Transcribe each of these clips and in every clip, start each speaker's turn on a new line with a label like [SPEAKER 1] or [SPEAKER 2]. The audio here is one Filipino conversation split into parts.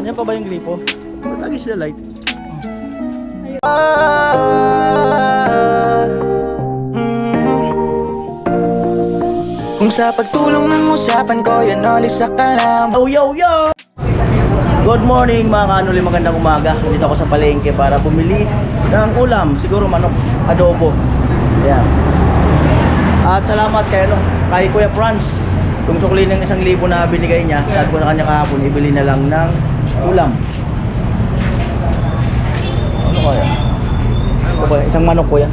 [SPEAKER 1] Yan pa ba yung gripo? Ba't lagi sila light?
[SPEAKER 2] Kung sa pagtulong ng usapan ko, yan ulit sa kalam.
[SPEAKER 1] Yo, yo, yo! Good morning mga kanuli, magandang umaga. Dito ako sa palengke para bumili ng ulam. Siguro manok, adobo. Ayan. At salamat kay Kuya Franz. Kung sukli ng 1,000 na binigay niya, sabi ko na kanya kahapon, ibili na lang ng ulam. Ano kaya? Ito ba? Isang manok, kuya?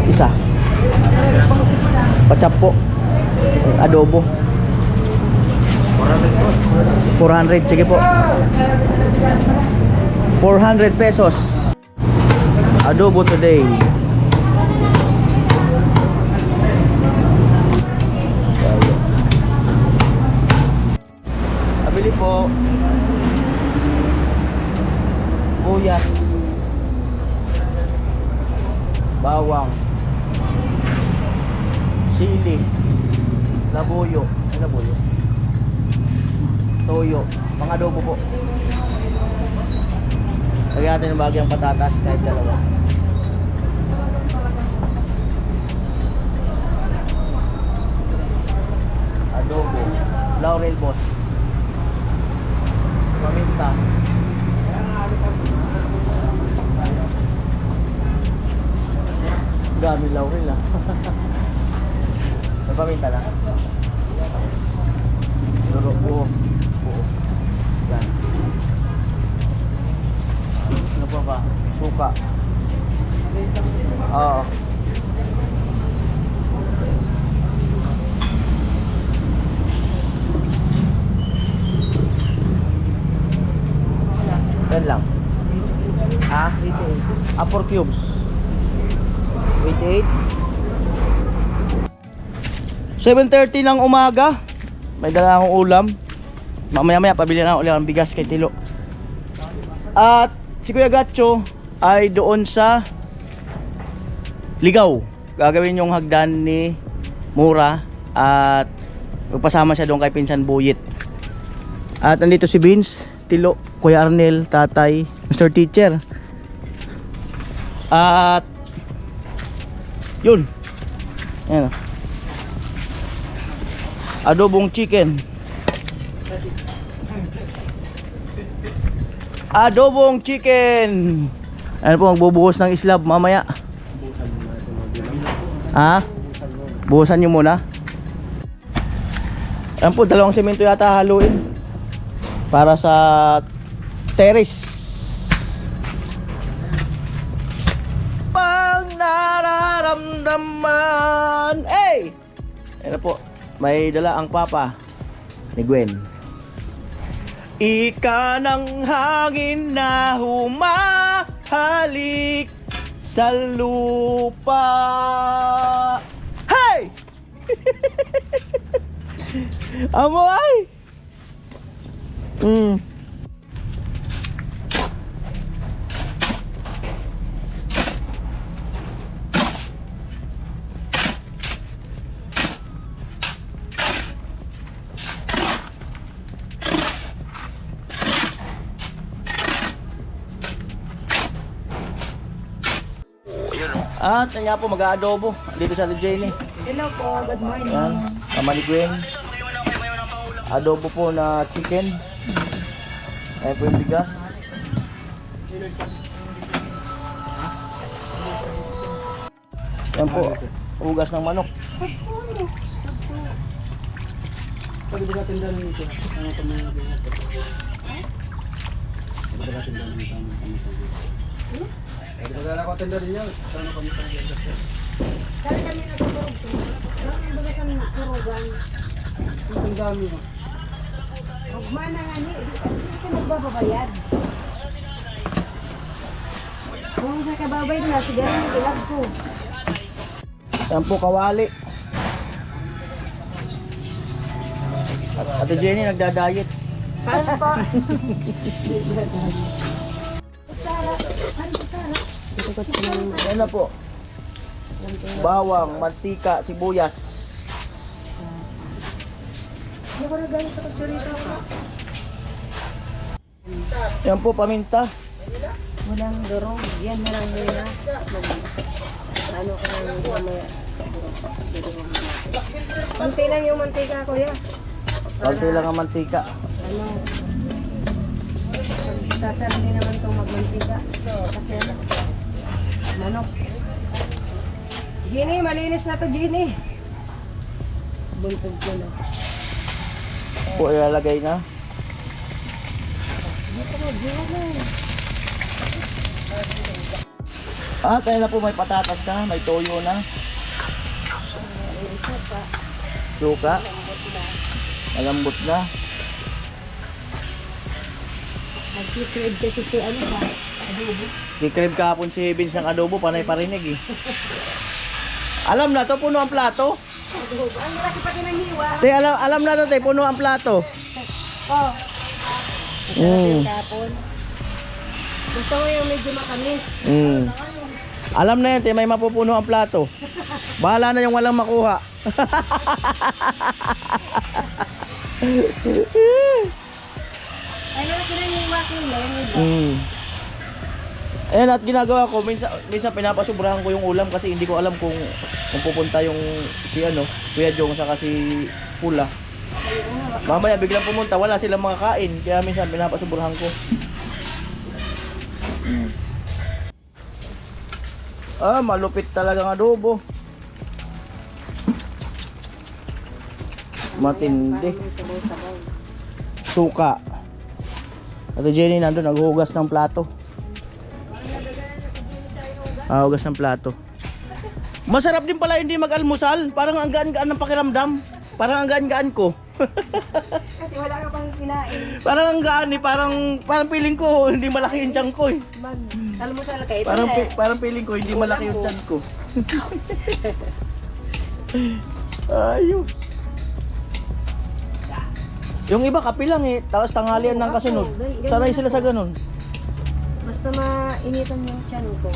[SPEAKER 1] Isa. Pachap po. Adobo. 400, sige po. 400 pesos. Adobo today. Abili po. Buyas. Bawang. Sili. Labuyo. Ay, labuyo. Toyo. Mga adobo po. Lagyan natin ng bagyang patatas kahit dalawa. Adobo. Laurel boss. Paminta. Dami laurel ah. May paminta lang. Luro po. Yan. Ano pa ba? Suka. Oo. Yan lang. Ah? 4 cubes. 88. 7:30 ng umaga. May dala akong ulam. Mamaya-maya pabili na ulit ng bigas kay Tilo. At si Kuya Gatcho ay doon sa Ligaw. Gagawin yung hagdan ni Mura at magpasama siya doon kay Pinsan Buyit. At nandito si Vince, Tilo, Kuya Arnel, Tatay, Mr. Teacher. At yun. Ayan. Adobong chicken. Adobong chicken. Ano po, magbubuhos ng islab mamaya. Ha? Buhusan nyo muna. Ayan po, 2 semento yata haluin para sa terrace. Pang nararamdaman. Hey! Ayan po, may dala ang papa ni Gwen. Ika ng hangin na humahalik sa lupa. Hey! Amo ay! At nga po mag-aadobo dito sa Jenny.
[SPEAKER 3] Hello po, good morning.
[SPEAKER 1] Ayan, Mama ni Gwen. Adobo po na chicken. Ayan po yung bigas. Ayan po, ugas ng manok.
[SPEAKER 4] Pwede ba natin dali nito? Ano pa mga bigat? Pwede ba natin dali nito? Pwede ba natin dali niya? Ano pa mga bigat?
[SPEAKER 3] Kaya kami natutulog po. Bakit ba kami naturugan?
[SPEAKER 4] Ang dami mo.
[SPEAKER 3] Magmana nga niya, hindi ka nagbababayad. Kung sa kababay na, siguro yung ilag ko.
[SPEAKER 1] Ayan po kawali. Ate Jenny nagda-diet.
[SPEAKER 3] Paano po? Kutsara. Ano kutsara?
[SPEAKER 1] Ayan na po. Bawang, mantika, sibuyas.
[SPEAKER 3] Hindi ko na galing sa kutsarito.
[SPEAKER 1] Yan po, paminta.
[SPEAKER 3] Walang durog. Yan na lang nila. Ano ka lang mamaya. Kunti lang yung mantika, kuya.
[SPEAKER 1] Konti lang ang mantika.
[SPEAKER 3] Ano? Sasarili naman itong magmantika. Kasi ano? Manok. Ginny, malinis na to, Ginny. Buntog ko na.
[SPEAKER 1] Po, ilalagay na. Kaya na po may patatas na, may toyo na. Suka. Malambot na.
[SPEAKER 3] Nag-crib kasi si ano ba? Adobo.
[SPEAKER 1] Kikrib kahapon si Vince ng adobo, panay parinig eh. Alam na to, puno ang plato.
[SPEAKER 3] Adobo. Ang laki pati ng hiwa.
[SPEAKER 1] Te, alam na to, te, puno ang plato.
[SPEAKER 3] Oh.
[SPEAKER 1] Mm.
[SPEAKER 3] Tapon. Gusto mo yung medyo makamis.
[SPEAKER 1] Alam na yan, te, may mapupuno ang plato. Bahala na yung walang makuha.
[SPEAKER 3] Ay, laki na yung waking lemon.
[SPEAKER 1] Ayan, at ginagawa ko, minsan pinapasubrahan ko yung ulam kasi hindi ko alam kung pupunta yung si ano, Kuya Jong saka si Pula. Mamaya biglang pumunta, wala silang makakain, kaya minsan pinapasubrahan ko. Malupit talagang adobo. Matindi. Suka. Ate Jenny nandun, naghuhugas ng plato. Hugas ng plato. Masarap din pala hindi mag-almusal. Parang ang gaan-gaan ng pakiramdam. Parang ang gaan-gaan ko.
[SPEAKER 3] Kasi wala ka pang kinain.
[SPEAKER 1] Parang ang gaan eh. Parang feeling ko hindi malaki yung tiyan ko eh.
[SPEAKER 3] Mag-almusal kayo.
[SPEAKER 1] Parang feeling ko hindi malaki yung tiyan ko. Ayos. Yung iba kape lang eh. Tapos tanghalian ng kasunod. Sanay sila sa ganun.
[SPEAKER 3] Basta mainitan yung tiyan ko.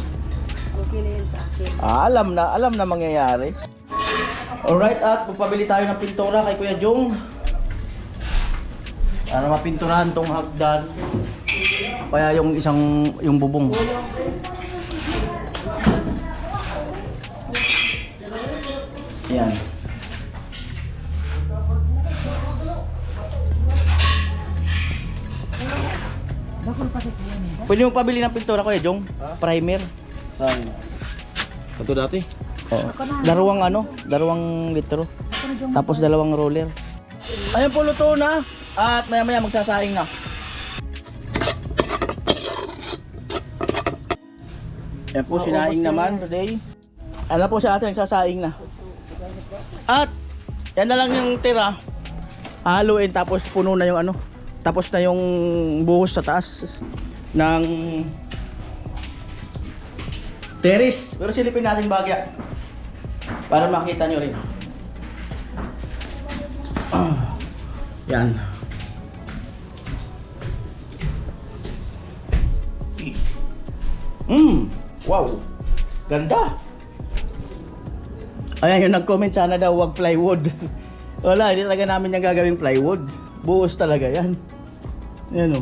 [SPEAKER 3] Okay na yan sa akin.
[SPEAKER 1] Alam na mangyayari. Alright, at pagpabili tayo ng pintura kay Kuya Jong. Para mapinturahan tong hagdan. Kaya yung bubong. Yan. Pwede mo pabili ng pintura Kuya Jong? Primer.
[SPEAKER 4] Ito dati.
[SPEAKER 1] Oo. Dalawang litro. Tapos dalawang roller. Ayun po, luto na. At maya maya magsasaing na. Yan po, sinaing naman today. Ano po siya atin, nagsasaing na. At yan na lang yung tira. Haluin tapos puno na yung ano. Tapos na yung buhos sa taas ng terrace. Pero silipin natin bagya para makita nyo rin. Yan. Wow. Ganda. Ayan yung nag-comment, sana daw wag plywood. Wala, hindi talaga namin yung gagawing plywood. Buhos talaga yan. Yan o.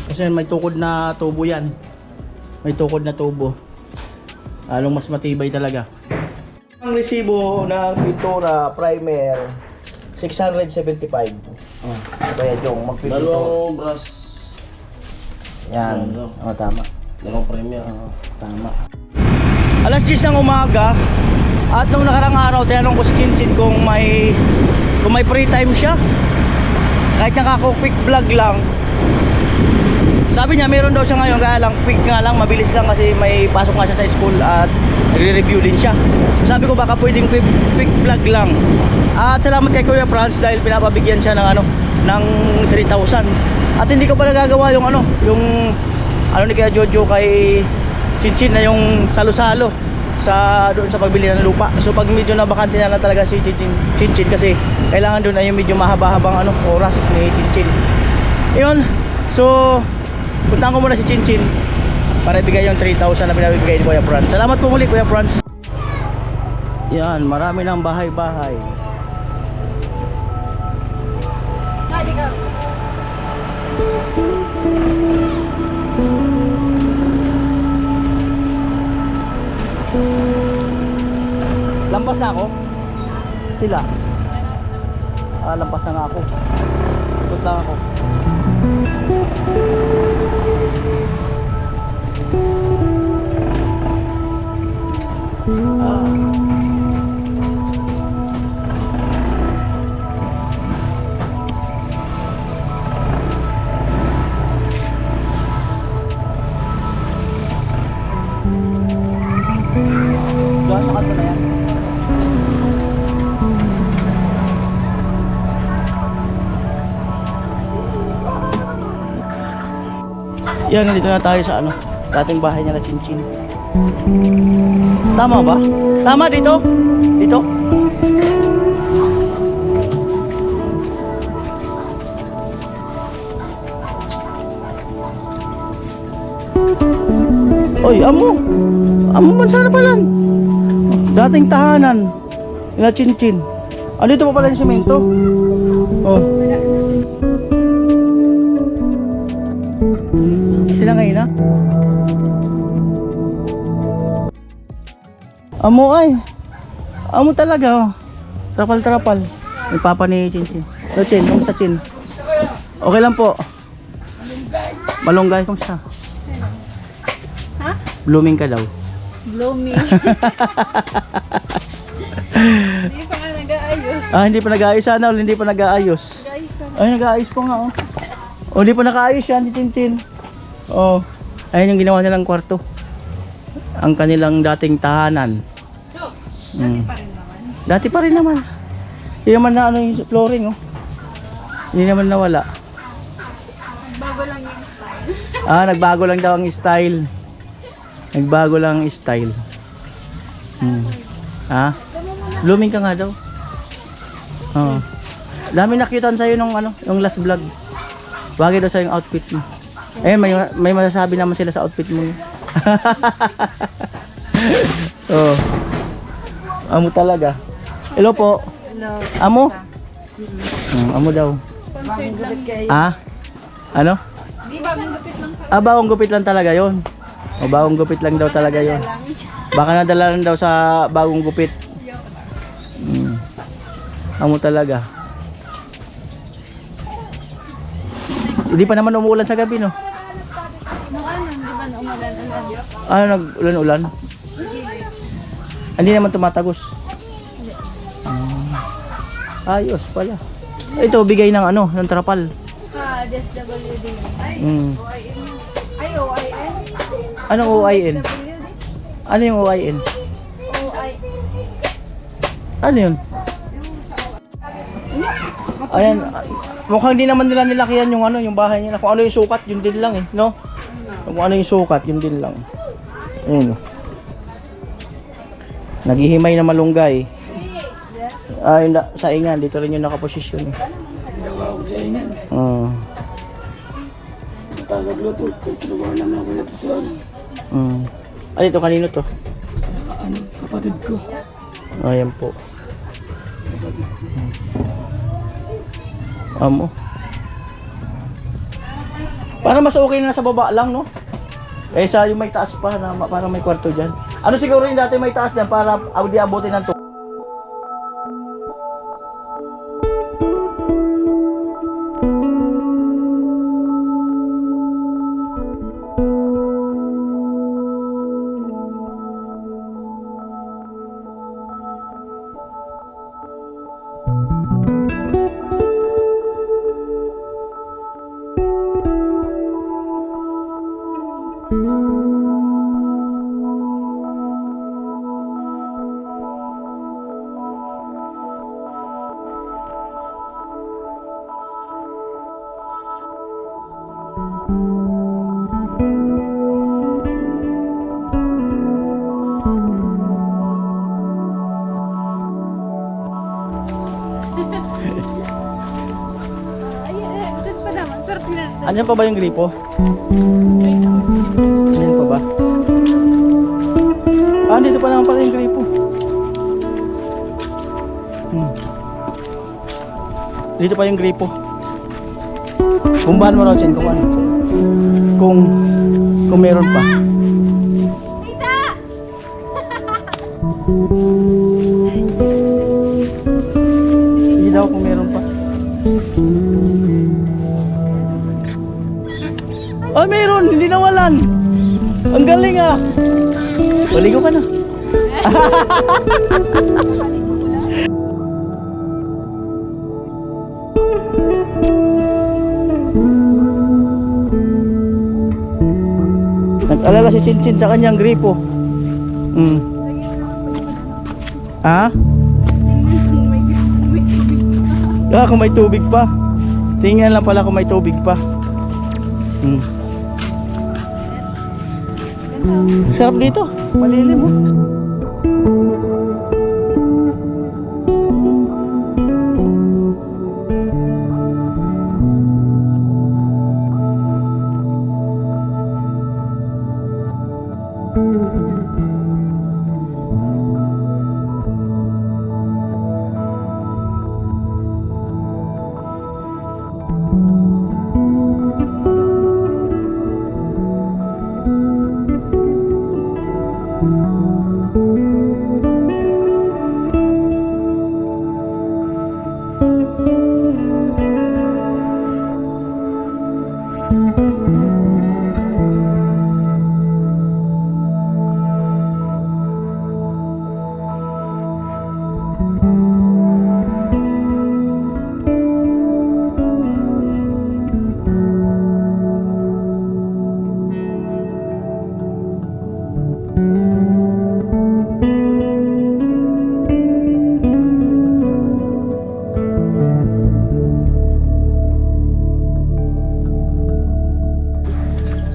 [SPEAKER 1] Kasi may tukod na tubo yan. May tukod na tubo. Along mas matibay talaga. Ang resibo ng pintura primer 675. Kaya Jong magpipintura.
[SPEAKER 4] Dalawang brush.
[SPEAKER 1] Yan. Tama.
[SPEAKER 4] Dalawang premier.
[SPEAKER 1] Tama. Alas 10 ng umaga. At nung nakarang araw tinanong ko si Chinchin kung may free time siya. Kahit nakaka-quick vlog lang. Sabi niya meron daw siya ngayon, kaya lang quick nga lang, mabilis lang kasi may pasok nga siya sa school at nagre-review din siya. Sabi ko baka pwedeng quick vlog lang. At salamat kay Kuya Franz dahil pinapabigyan siya ng ng 3,000. At hindi ko pa nagagawa yung ni Kuya Jojo kay Chinchin na yung salo-salo doon sa pagbili ng lupa. So pag medyo nabakante na talaga si Chinchin kasi kailangan doon ay yung medyo mahaba-habang oras ni Chinchin. Yun. So puntahan ko muna si Chinchin para ibigay yung 3,000 na pinabibigay ni Kuya Franz. Salamat po muli Kuya Franz. Yan, marami ng bahay-bahay. Lampas na ako? Sila? Lampas na nga ako. Ikot lang ako. Diyan sa kanto na yan. Yan, nandito na tayo sa ano, dating bahay niya na Chinchin. Tama ba? Tama dito? Dito? Oy, amo! Amo man sana pala. Dating tahanan nila Chinchin. Ah, dito pa pala yung semento. Oh. Tinangay na. Amo ay. Amo talaga oh. Trapal-trapal. Yung papa ni Chinchin. So Chin, kamusta Chin? Okay lang po. Malunggay, kamusta?
[SPEAKER 3] Ha?
[SPEAKER 1] Blooming ka daw.
[SPEAKER 3] Blooming. Hindi pa nga nag-aayos.
[SPEAKER 1] Ah, hindi pa nag-aayos sana, hindi pa nag-aayos.
[SPEAKER 3] Guys,
[SPEAKER 1] Ay, nag-aayos pa nga oh. Oh, hindi pa naka-ayos yan, si Chinchin. Oh, ayun yung ginawa nilang kwarto. Ang kanilang dating tahanan.
[SPEAKER 3] dati pa rin naman.
[SPEAKER 1] Dati pa rin naman. Hindi naman na ano yung flooring oh. Hindi naman nawala.
[SPEAKER 3] Bago lang yung style.
[SPEAKER 1] Ah, nagbago lang daw ang style. Nagbago lang ang style. Ha? Blooming ka nga daw. Oo. Dami nakitan sa'yo nung ano, yung last vlog. Bagay daw sa yung outfit mo. Ayun, may masasabi naman sila sa outfit mo. Oh. Amo talaga. Hello po.
[SPEAKER 3] Hello.
[SPEAKER 1] Amo? Amo daw.
[SPEAKER 3] Sponsored lang kayo.
[SPEAKER 1] Ah? Ano?
[SPEAKER 3] Di bagong gupit lang sa
[SPEAKER 1] Ah, bagong gupit lang talaga yon. O, bagong gupit lang daw talaga yon. Baka nadala lang daw sa bagong gupit. Amo talaga. Hindi pa naman umuulan sa gabi, no?
[SPEAKER 3] Nung ano, di ba na umulan-ulan?
[SPEAKER 1] Ano, nag-ulan-ulan? Hindi naman tumatagos. Ayos pala. Ito, bigay ng ano, ng trapal.
[SPEAKER 3] DSWD. Ay, Ay, OIN?
[SPEAKER 1] Anong OIN?
[SPEAKER 3] WD?
[SPEAKER 1] Ano yung OIN?
[SPEAKER 3] OI.
[SPEAKER 1] Ano yun? Ayan, mukhang di naman nila nilakihan yung ano, yung bahay nila. Kung ano yung sukat, yun din lang eh, no? Kung ano yung sukat, yun din lang. Ayun. Naghihimay na malunggay. Ay, sa ingan, dito rin yung nakaposisyon eh.
[SPEAKER 4] Ginawa ko sa inyan.
[SPEAKER 1] Oo.
[SPEAKER 4] Nagluto. Ginawa naman ako ito sa
[SPEAKER 1] Ay, ito kanino to?
[SPEAKER 4] ano, kapatid ko.
[SPEAKER 1] Ayan po. Amo. Para mas okay na sa baba lang, no? Eh sa yung may taas pa na para may kwarto diyan. Ano siguro yung dati may taas diyan para di abutin ng
[SPEAKER 3] Doon pa naman. Pero tinanong.
[SPEAKER 1] Andiyan pa ba yung gripo? Andiyan pa ba? Ah, dito pa naman pala yung gripo. Dito pa yung gripo. Bumbahan mo raw, Chin, kung ano. Kung meron pa.
[SPEAKER 3] Tita!
[SPEAKER 1] Sige daw kung meron pa. Oh, meron! Hindi nawalan! Ang galing ah! Maligo ka na. Nag-alala si Chinchin sa kanyang gripo. Ha? Ah, kung may tubig pa. Tingnan lang pala kung may tubig pa. Sarap dito. Malilim mo.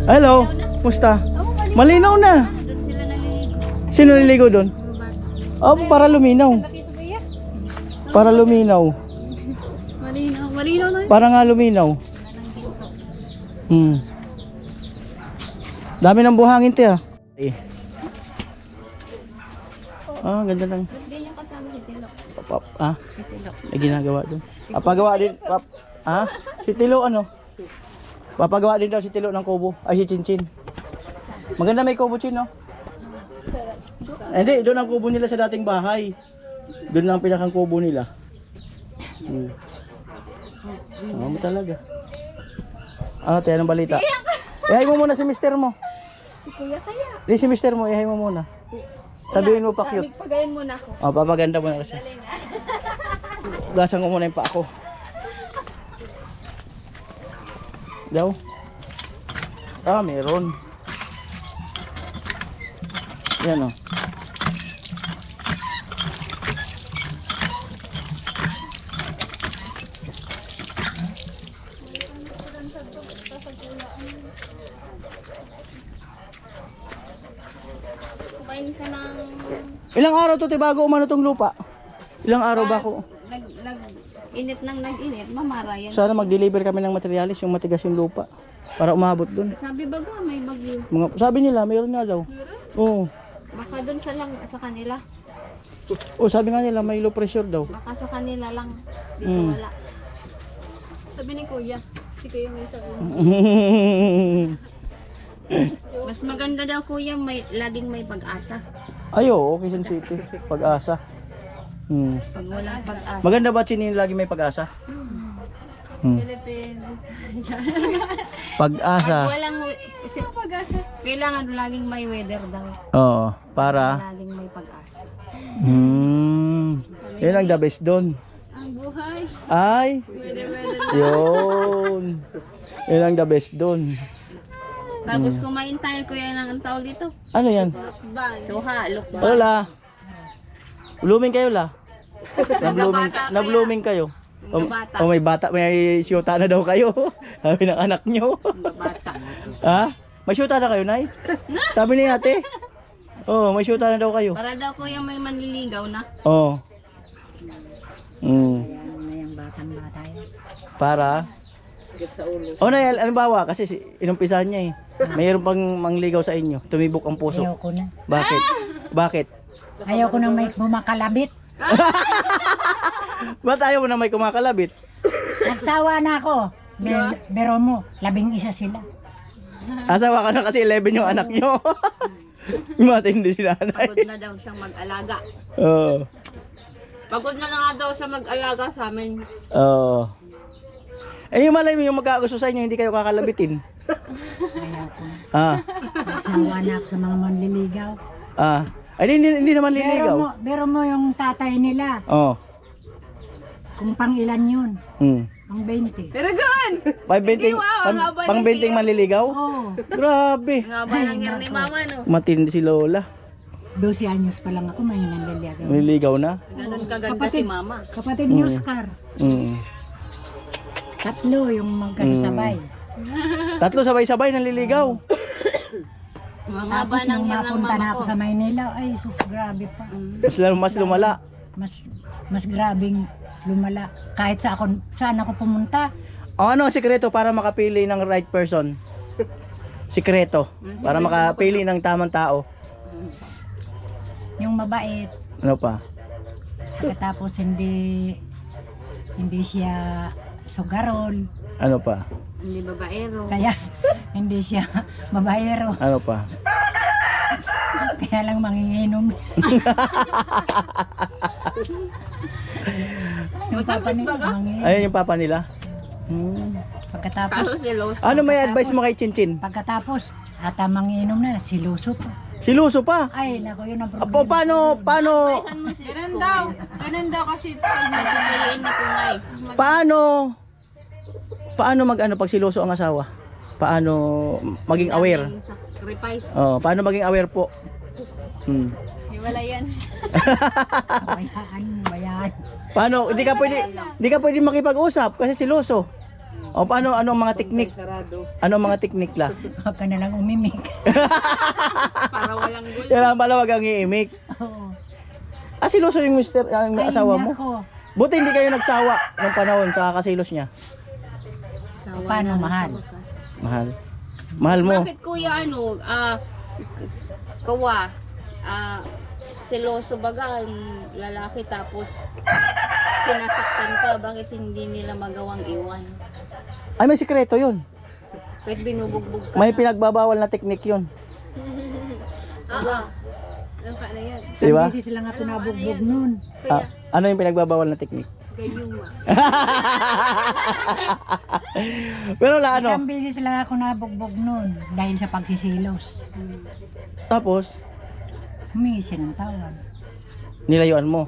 [SPEAKER 1] Hello, musta? Malinaw na.
[SPEAKER 3] Doon sila naliligo.
[SPEAKER 1] Sino naliligo doon?
[SPEAKER 3] Mga bata.
[SPEAKER 1] Oh, para luminaw.
[SPEAKER 3] Nakita ba yan?
[SPEAKER 1] Para luminaw.
[SPEAKER 3] Malinaw. Malinaw na yun.
[SPEAKER 1] Para nga luminaw. Dami ng buhangin, te ah. Ah, ganda lang.
[SPEAKER 3] Hindi niya kasama si Tilo.
[SPEAKER 1] Pap, ah,
[SPEAKER 3] Si Tilo.
[SPEAKER 1] may ginagawa doon. Papagawa din, pap, ah, si Tilo ano? Papagawa din daw si Tilo ng kubo. Ay, si Chinchin. Maganda may kubo, Chin, no? Hindi, doon ang kubo nila sa dating bahay. Doon lang ang pinakang kubo nila. Ano mo talaga? Ano, tayo ng balita? Ihay mo muna si mister mo.
[SPEAKER 3] Si Kuya kaya.
[SPEAKER 1] Di si mister mo, ihay mo muna. Sabihin mo pa cute.
[SPEAKER 3] Pagayin muna ako.
[SPEAKER 1] O, papaganda mo na kasi. Gasan ko muna yung pa ako. Daw. Ah, meron. Yan o.
[SPEAKER 3] Kumain ka ng...
[SPEAKER 1] Ilang araw to, te, bago umano tong lupa? Ilang araw ba ako?
[SPEAKER 3] Init ng nag-init, mamara yan.
[SPEAKER 1] Sana mag-deliver kami ng materialis, yung matigas yung lupa. Para umabot dun.
[SPEAKER 3] Sabi baga may bagyo.
[SPEAKER 1] Sabi nila, mayroon nga daw. Oo.
[SPEAKER 3] Baka doon sa kanila.
[SPEAKER 1] Oh, sabi nga nila, may low pressure daw.
[SPEAKER 3] Baka sa kanila lang. Dito wala. Sabi ni Kuya. Si Kuya may sabi. Mas maganda daw Kuya, laging may pag-asa.
[SPEAKER 1] Ayo, Quezon City. Pag-asa.
[SPEAKER 3] Pag walang pag-asa.
[SPEAKER 1] Maganda ba, Chinin, lagi may pag-asa?
[SPEAKER 3] Philippines.
[SPEAKER 1] Pag-asa.
[SPEAKER 3] Pag walang pag-asa. Kailangan laging may weather daw.
[SPEAKER 1] Oo, para.
[SPEAKER 3] Laging may pag-asa.
[SPEAKER 1] Yun ang the best doon.
[SPEAKER 3] Ang buhay.
[SPEAKER 1] Ay,
[SPEAKER 3] Weather.
[SPEAKER 1] yun. Yun ang the best doon.
[SPEAKER 3] Tapos kumain tayo Kuya ng ang tawag dito.
[SPEAKER 1] Ano yan?
[SPEAKER 3] Suha, lukban.
[SPEAKER 1] Hola. Blooming kayo la? Na-blooming kayo?
[SPEAKER 3] Bata.
[SPEAKER 1] May bata, may siyota na daw kayo. Sabi ng anak nyo.
[SPEAKER 3] Bata.
[SPEAKER 1] Ha? May siyota na kayo, Nay? Sabi ni ate. Oo, may siyota na daw kayo.
[SPEAKER 3] Para daw Kuya may manliligaw na.
[SPEAKER 1] Oo.
[SPEAKER 3] Mayang batang-bata yun.
[SPEAKER 1] Para?
[SPEAKER 3] Sakit sa ulo.
[SPEAKER 1] Oh, Nay, alimbawa, kasi inumpisahan niya eh. Mayroon pang mangligaw sa inyo. Tumibok ang puso.
[SPEAKER 5] Ayoko na.
[SPEAKER 1] Bakit? Bakit?
[SPEAKER 5] Ayoko na may bumakalabit.
[SPEAKER 1] Ba't ayaw mo na may kumakalabit?
[SPEAKER 5] Nagsawa na ako. Bero mo, 11 sila.
[SPEAKER 1] Asawa ka na kasi 11 yung anak nyo. Matindi si nanay.
[SPEAKER 3] Pagod na daw siyang mag-alaga.
[SPEAKER 1] Oo.
[SPEAKER 3] Pagod na nga daw siya mag-alaga sa amin.
[SPEAKER 1] Oo. Eh yung malay mo yung magkagusto sa inyo, hindi kayo kakalabitin.
[SPEAKER 5] Ayaw ko.
[SPEAKER 1] Ah.
[SPEAKER 5] Nagsawa na ako sa mga manliligaw.
[SPEAKER 1] Ah. Ay, hindi naman liligaw.
[SPEAKER 5] Bero mo yung tatay nila.
[SPEAKER 1] Oo.
[SPEAKER 5] Kung pang ilan yun. Ang 20.
[SPEAKER 3] Tiragaan!
[SPEAKER 1] Pang 20 manliligaw?
[SPEAKER 5] Oo.
[SPEAKER 1] Grabe.
[SPEAKER 3] Nga ba ng hair ni mama, no?
[SPEAKER 1] Matindi si Lola.
[SPEAKER 5] 12 anyos pa lang ako, may nanliligaw.
[SPEAKER 1] Manliligaw na.
[SPEAKER 3] Ganun kaganda si mama.
[SPEAKER 5] Kapatid ni Oscar. Tatlo yung magkasabay.
[SPEAKER 1] Tatlo sabay-sabay nanliligaw.
[SPEAKER 3] Mga ba
[SPEAKER 5] Tapos
[SPEAKER 3] ng
[SPEAKER 5] nung
[SPEAKER 3] hair ng
[SPEAKER 5] mapunta na
[SPEAKER 3] mama
[SPEAKER 5] ako
[SPEAKER 3] ko?
[SPEAKER 5] sa Maynila, ay sus, grabe pa.
[SPEAKER 1] Mas lumala.
[SPEAKER 5] Mas grabing lumala. Kahit saan ako pumunta,
[SPEAKER 1] O ano ang sikreto para makapili ng right person? Sikreto. Para makapili ng tamang tao.
[SPEAKER 5] yung mabait.
[SPEAKER 1] Ano pa?
[SPEAKER 5] Tapos hindi siya sugarol.
[SPEAKER 1] Ano pa?
[SPEAKER 3] Hindi babaero.
[SPEAKER 5] Kaya hindi siya babaero.
[SPEAKER 1] Ano pa?
[SPEAKER 5] Kaya lang manginginom. Yung papa nila manginginom.
[SPEAKER 1] Ayun yung papa nila.
[SPEAKER 5] Pagkatapos,
[SPEAKER 3] Kaso si Los.
[SPEAKER 1] Ano may advice mo kay Chinchin?
[SPEAKER 5] pagkatapos, ata manginginom na, siluso pa.
[SPEAKER 1] Siluso pa.
[SPEAKER 5] Ay, nako, yun ang
[SPEAKER 1] Apo,
[SPEAKER 5] problema.
[SPEAKER 1] paano
[SPEAKER 3] Saan mo si Pungay? Ganun daw kasi pag nagpipiliin ni Pungay.
[SPEAKER 1] paano mag-ano pag siluso ang asawa? Paano maging aware?
[SPEAKER 3] Daming sacrifice.
[SPEAKER 1] Oh, paano maging aware po?
[SPEAKER 3] Wala yan.
[SPEAKER 5] Bayaan.
[SPEAKER 1] Paano? Hindi ka pwede makipag-usap kasi siloso. O paano ano ang mga teknik? Ano ang mga teknik la?
[SPEAKER 5] Huwag ka na lang umimik.
[SPEAKER 3] Para walang gulo.
[SPEAKER 1] Yan ang pala wag ang iimik.
[SPEAKER 5] Oo.
[SPEAKER 1] Ah, siloso yung ang
[SPEAKER 5] Ay,
[SPEAKER 1] asawa mo.
[SPEAKER 5] nako.
[SPEAKER 1] Buti hindi kayo nagsawa ng panahon sa kakasilos niya.
[SPEAKER 5] Paano mahal?
[SPEAKER 1] Mahal. Mahal mo.
[SPEAKER 3] Bakit kuya kawa, seloso baga ang lalaki tapos sinasaktan ka, bakit hindi nila magawang iwan?
[SPEAKER 1] Ay, may sikreto yun.
[SPEAKER 3] Kahit binubugbog ka
[SPEAKER 1] May
[SPEAKER 3] na.
[SPEAKER 1] pinagbabawal na teknik yun.
[SPEAKER 3] Oo. Ano ka na yan?
[SPEAKER 1] Diba?
[SPEAKER 5] Isang beses sila nga pinabugbog nun.
[SPEAKER 1] Ah, ano yung pinagbabawal na teknik?
[SPEAKER 3] Gayuma.
[SPEAKER 1] Pero la ano?
[SPEAKER 5] Isang beses lang ako nabugbog nun dahil sa pagsisilos.
[SPEAKER 1] Tapos,
[SPEAKER 5] Humingi siya ng tawad.
[SPEAKER 1] nilayuan mo.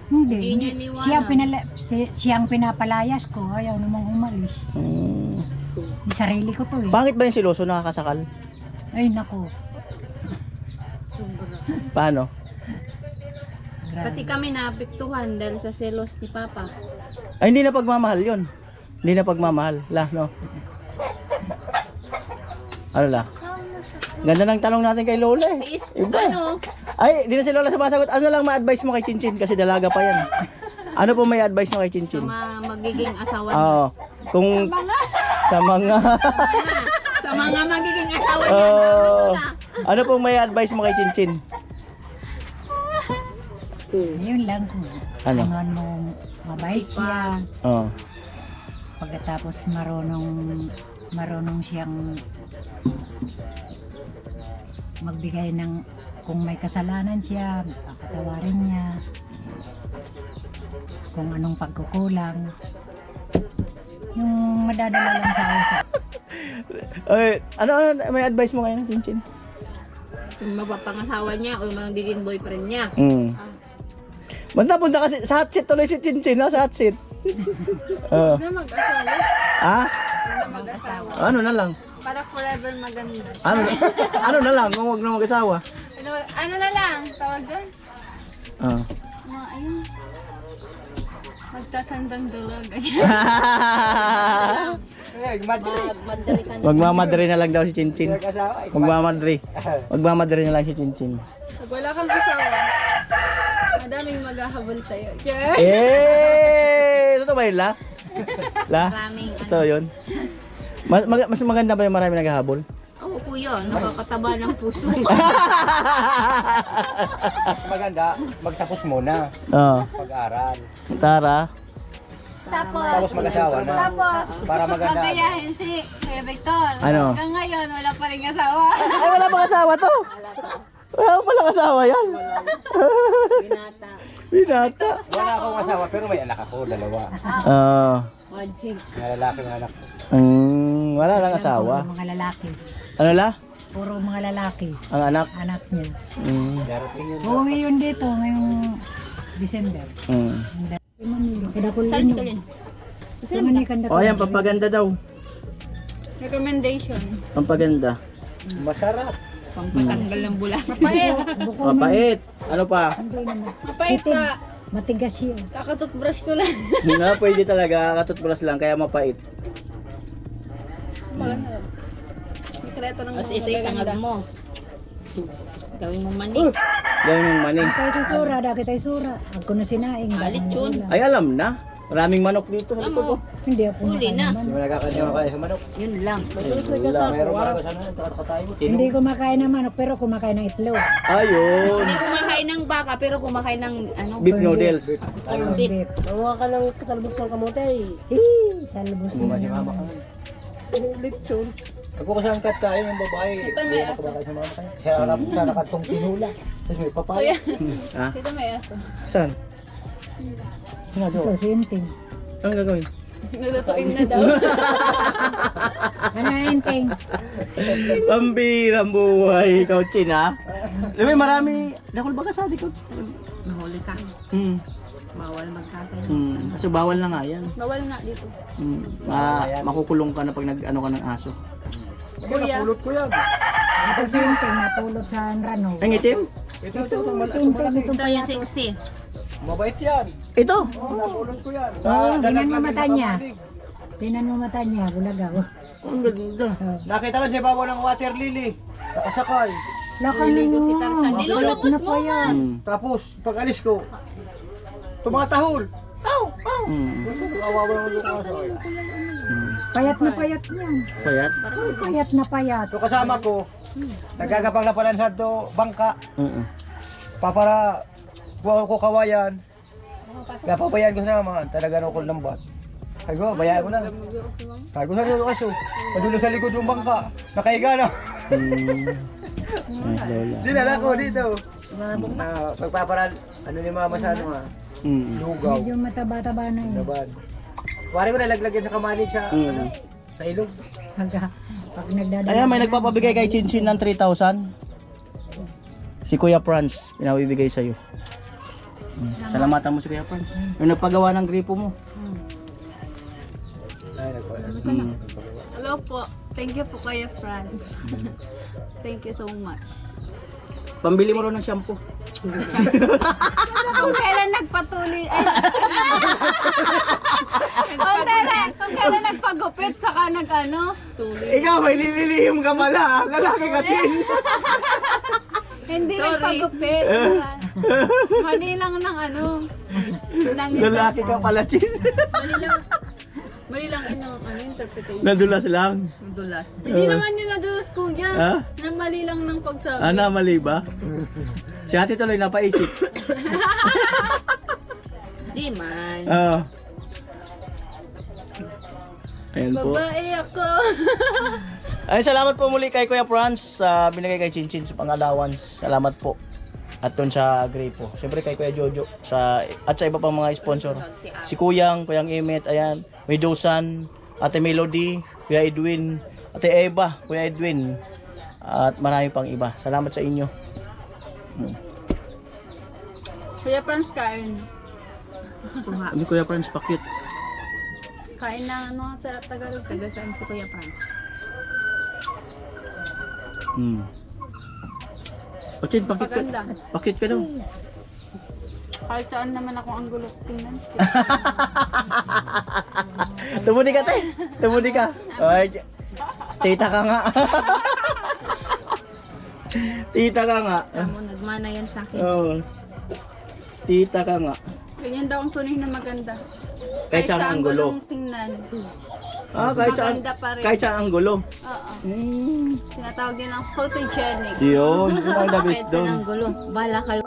[SPEAKER 5] Hindi.
[SPEAKER 3] Hindi niya iniwanan.
[SPEAKER 5] Siyang pinapalayas ko. Ayaw namang umalis. Di sarili ko to eh.
[SPEAKER 1] Bakit ba yung siloso nakakasakal?
[SPEAKER 5] Ay nako.
[SPEAKER 1] Paano?
[SPEAKER 3] Pati kami naapektuhan dahil sa selos ni Papa.
[SPEAKER 1] Ay, hindi na pagmamahal yun. Hindi na pagmamahal. La, no? Ano la? Ganda ng tanong natin kay Lola eh.
[SPEAKER 3] Is,
[SPEAKER 1] Iba.
[SPEAKER 3] ano?
[SPEAKER 1] Ay, di na si Lola sumasagot. Ano lang ma-advise mo kay Chinchin? Kasi dalaga pa yan. Ano po may advice mo kay Chinchin?
[SPEAKER 3] Magiging asawa niya.
[SPEAKER 1] Oo. Kung sa mga
[SPEAKER 3] Sa mga magiging asawa niya.
[SPEAKER 1] Oo. Ano pong may advice mo kay Chinchin?
[SPEAKER 5] Yun lang kung
[SPEAKER 1] Ano?
[SPEAKER 5] ano mo mabait siya.
[SPEAKER 1] Oo.
[SPEAKER 5] Pagkatapos marunong siyang magbigay ng kung may kasalanan siya, papatawarin niya. Kung anong pagkukulang. Yung madadala lang sa usap.
[SPEAKER 1] Ay, ano may advice mo ngayon, Chinchin?
[SPEAKER 3] Kung mapapangasawa niya o magiging boyfriend niya.
[SPEAKER 1] Banda punta kasi sa hot seat tuloy si Chinchin, no? Sa hot seat. Oo.
[SPEAKER 3] Na mag-asawa.
[SPEAKER 1] Ha?
[SPEAKER 3] Mag-asawa.
[SPEAKER 1] Ano na lang?
[SPEAKER 3] Para forever maganda.
[SPEAKER 1] Ano na lang kung wag na mag-asawa?
[SPEAKER 3] Ano na lang? Tawag doon?
[SPEAKER 1] Oo.
[SPEAKER 3] Mga ayun. Magtatandang dulog. Magmadali ka na.
[SPEAKER 1] Magmamadre na lang daw si Chinchin. Magmamadre. Magmamadre na lang si Chinchin.
[SPEAKER 3] Pag wala kang asawa, madaming maghahabol sa'yo.
[SPEAKER 1] Eh! Totoo ba yun, La? La?
[SPEAKER 3] Maraming
[SPEAKER 1] Totoo yun? Mas maganda ba yung marami naghahabol?
[SPEAKER 3] Oo po yun, nakakataba ng puso.
[SPEAKER 4] Maganda, magtapos muna
[SPEAKER 1] Oo.
[SPEAKER 4] pag-aral.
[SPEAKER 1] Tara.
[SPEAKER 3] Tapos
[SPEAKER 4] mag-asawa na. Para maganda.
[SPEAKER 3] Magayahin si Kuya Victor.
[SPEAKER 1] Ano?
[SPEAKER 3] Hanggang ngayon, wala pa rin asawa.
[SPEAKER 1] Ay, wala pang asawa to. Wala palang asawa yan.
[SPEAKER 3] Binata.
[SPEAKER 1] Binata.
[SPEAKER 4] Wala akong asawa pero may anak ako, dalawa.
[SPEAKER 3] Magic.
[SPEAKER 4] May lalaki ng anak.
[SPEAKER 1] Wala lang asawa.
[SPEAKER 5] Puro mga lalaki.
[SPEAKER 1] Ano la?
[SPEAKER 5] Puro mga lalaki.
[SPEAKER 1] Ang anak.
[SPEAKER 5] Anak niya.
[SPEAKER 4] Darating yun.
[SPEAKER 5] Uuwi yun dito ngayong December. Mamili. Kada ko
[SPEAKER 3] Saan
[SPEAKER 5] lino.
[SPEAKER 3] ka rin?
[SPEAKER 1] O ayan, pampaganda daw.
[SPEAKER 3] Recommendation.
[SPEAKER 1] Pampaganda.
[SPEAKER 4] Masarap.
[SPEAKER 3] Pampatanggal ng bula. Mapait.
[SPEAKER 1] Mapait. Ano pa?
[SPEAKER 5] Hindi naman.
[SPEAKER 3] Mapait ka.
[SPEAKER 5] Matigas yun.
[SPEAKER 3] Kakatutbrush ko lang.
[SPEAKER 1] Na pwede talaga, katutbrush lang, kaya mapait.
[SPEAKER 3] Sikreto ng Tapos ito yung sangag mo. Gawin mo mani.
[SPEAKER 1] Gawin mong maning.
[SPEAKER 5] Kaya tayo sura, dati tayo sura. Ako na sinaing.
[SPEAKER 3] Alit yun.
[SPEAKER 1] Ay, alam na. Maraming manok dito.
[SPEAKER 3] Alam mo,
[SPEAKER 5] Hindi ako
[SPEAKER 3] huli na.
[SPEAKER 5] naman.
[SPEAKER 4] Hindi mo nagkakanya kayo sa manok.
[SPEAKER 3] Yun lang.
[SPEAKER 4] Meron pa ako sana, tayo.
[SPEAKER 5] Hindi kumakain ng manok pero kumakain ng itlog.
[SPEAKER 1] Ayun.
[SPEAKER 3] Hindi kumakain ng baka pero kumakain ng ano,
[SPEAKER 1] Beef noodles.
[SPEAKER 3] corned beef.
[SPEAKER 5] Gawa ka ng talbos ng kamote. Talbos
[SPEAKER 4] Hindi mo si mama ka. Ako kasi ang kain yung babae.
[SPEAKER 3] Ito may aso.
[SPEAKER 4] Kumakain sa mama kayo. Siya alam sa nakatong tinula. Tapos may papaya.
[SPEAKER 1] Ha?
[SPEAKER 3] Ito may aso.
[SPEAKER 1] Saan?
[SPEAKER 5] Ito, sinting.
[SPEAKER 1] Anong gagawin?
[SPEAKER 3] Nulutuin na daw.
[SPEAKER 5] Ano hinting?
[SPEAKER 1] Pambirang buhay, ikaw, Chin, ha? Alam mo, marami. Dakol ba kasali ko?
[SPEAKER 3] Mahuli ka. Bawal magkakain.
[SPEAKER 1] Kasi bawal na nga yan.
[SPEAKER 3] Bawal nga dito.
[SPEAKER 1] Makukulong ka na pag nag-ano ka ng aso.
[SPEAKER 3] Kuya.
[SPEAKER 4] Pulot ko yan.
[SPEAKER 5] Ito sinting, napulot sa rano.
[SPEAKER 1] Ang itim?
[SPEAKER 4] Ito,
[SPEAKER 5] Sinting, ito
[SPEAKER 3] Ito yung sexy.
[SPEAKER 4] mabait yan.
[SPEAKER 1] Ito.
[SPEAKER 4] Pulot ko yan.
[SPEAKER 5] Tingnan mo mata niya. Tingnan mo mata niya, bulagaw.
[SPEAKER 1] Ang ganda.
[SPEAKER 4] Nakita lang si Babo ng water lily. Nakasakay.
[SPEAKER 5] Lakang
[SPEAKER 3] Niligo si Tarzan.
[SPEAKER 5] makulot
[SPEAKER 3] Nilulubos
[SPEAKER 5] na
[SPEAKER 3] mo
[SPEAKER 5] pa yan.
[SPEAKER 4] Tapos, pag alis ko, tumatahol. Kawawa ng luka sa akin.
[SPEAKER 5] Payat na payat niyan.
[SPEAKER 1] Payat?
[SPEAKER 5] Payat na payat.
[SPEAKER 4] Ito kasama ko, nagagapang na pala sa to bangka. Papara, buwan ko kawayan. Kaya pabayaan ko sa mga talaga ng ng bat. Sabi ko, bayaan ko na. Sabi ko sa iyo kaso, padulo sa likod ng bangka, nakahiga na. Dinala ko dito. Pagpaparan, ano ni mama sa ano ha? Lugaw.
[SPEAKER 5] Medyo mataba-taba na yun.
[SPEAKER 4] Laban. Pare ko nalaglagyan sa kamalig sa, ano, sa ilog.
[SPEAKER 5] Pag nagdadala.
[SPEAKER 1] Ayan, may nagpapabigay kay Chinchin ng 3,000. Si Kuya Franz, pinabibigay sa'yo. Salamatan mo si Kuya Franz. Yung nagpagawa ng gripo mo.
[SPEAKER 4] Ay, nagpagawa.
[SPEAKER 3] Hello po. Thank you po Kuya Franz. Thank you so much.
[SPEAKER 1] Pambili mo rin ng shampoo.
[SPEAKER 3] Kung kailan nagpatuloy ay kung kailan nagpagupit saka nag-ano tuloy.
[SPEAKER 1] Ikaw, may lililihim ka pala. Lalaki ka, Chin.
[SPEAKER 3] Hindi nagpagupit. Mali lang ng ano.
[SPEAKER 1] Lalaki ka pala, Chin.
[SPEAKER 3] Mali lang inang ano interpretation.
[SPEAKER 1] Nadulas lang.
[SPEAKER 3] Nadulas. Hindi naman yun nadulas kuya.
[SPEAKER 1] Ha?
[SPEAKER 3] Na mali lang ng pagsabi.
[SPEAKER 1] Ana, mali ba? Si ate tuloy napaisip.
[SPEAKER 3] Di man.
[SPEAKER 1] Ayan po.
[SPEAKER 3] Babae ako.
[SPEAKER 1] Ay, salamat po muli kay Kuya Franz sa binigay kay Chinchin sa pang-allowance. Salamat po. At dun sa Gripo. Siyempre kay Kuya Jojo at sa iba pang mga sponsor. Si Kuyang Imet, ayan. May Dosan, Ate Melody, Kuya Edwin, Ate Eva, Kuya Edwin. At marami pang iba. Salamat sa inyo.
[SPEAKER 3] Kuya Franz kain. Suha.
[SPEAKER 1] Ano Kuya Franz, pakit.
[SPEAKER 3] Kain na ano sa Tagalog. Taga saan si Kuya Franz?
[SPEAKER 1] Ochin, pakit ka.
[SPEAKER 3] Paganda.
[SPEAKER 1] Pakit ka daw.
[SPEAKER 3] Kahit saan naman ako ang gulot tingnan.
[SPEAKER 1] Tumudi ka, te. Tumudi ka. Ay, tita ka nga. Tita ka nga.
[SPEAKER 3] Alam mo, nagmana yan sa akin.
[SPEAKER 1] Oo. Tita ka nga.
[SPEAKER 3] Ganyan daw ang tunay na maganda.
[SPEAKER 1] Kahit saan ang gulo.
[SPEAKER 3] anggulong tingnan.
[SPEAKER 1] Kahit saan,
[SPEAKER 3] Maganda pa rin.
[SPEAKER 1] kahit saan ang gulo.
[SPEAKER 3] Oo.
[SPEAKER 1] Hmm.
[SPEAKER 3] Tinatawag din ang photogenic.
[SPEAKER 1] Yun ang the best
[SPEAKER 3] Kahit
[SPEAKER 1] doon.
[SPEAKER 3] saan ang gulo. Bala kayo.